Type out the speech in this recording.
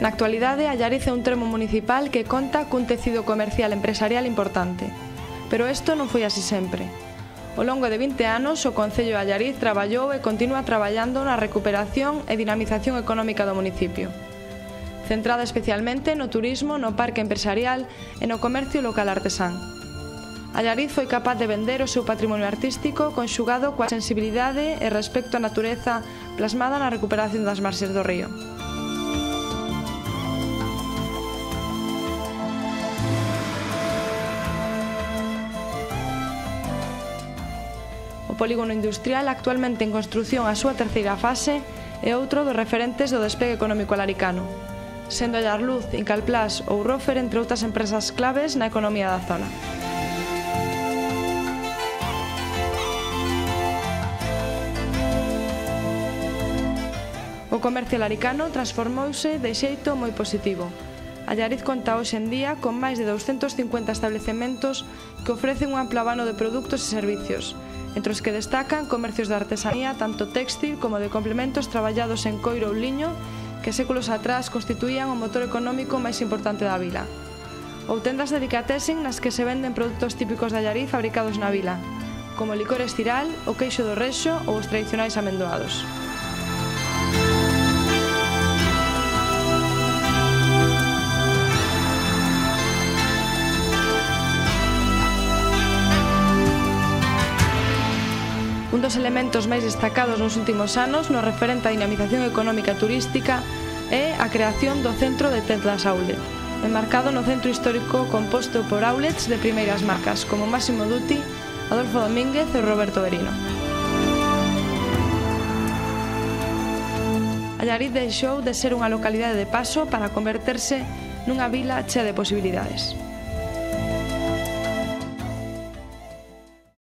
Na actualidade, Allariz é un tremo municipal que conta cun tecido comercial e empresarial importante. Pero isto non foi así sempre. Ao longo de 20 anos, o Concello de Allariz traballou e continúa traballando na recuperación e dinamización económica do municipio, centrada especialmente no turismo, no parque empresarial e no comercio local artesán. Allariz foi capaz de vender o seu patrimonio artístico conxugado coa sensibilidade e respecto á natureza plasmada na recuperación das marxes do río. O polígono industrial, actualmente en construción a súa terceira fase, é outro dos referentes do despegue económico alaricano, sendo Allarluz, Incalplás ou Rofer entre outras empresas claves na economía da zona. O comercio alaricano transformouse de xeito moi positivo. Allariz conta hoxe en día con máis de 250 establecementos que ofrecen un amplo abano de produtos e servicios, entre os que destacan comercios de artesanía tanto téxtil como de complementos traballados en coiro ou liño que séculos atrás constituían o motor económico máis importante da vila, ou tendas de delicatessen nas que se venden produtos típicos de Allariz fabricados na vila, como o licor estiral, o queixo do rexo ou os tradicionais amendoados. Un dos elementos máis destacados nos últimos anos no referente á dinamización económica e turística é a creación do Centro de Tendas Outlet, enmarcado no centro histórico composto por outlets de primeiras marcas como Massimo Dutti, Adolfo Domínguez e Roberto Berino. Allariz deixou de ser unha localidade de paso para converterse nunha vila chea de posibilidades.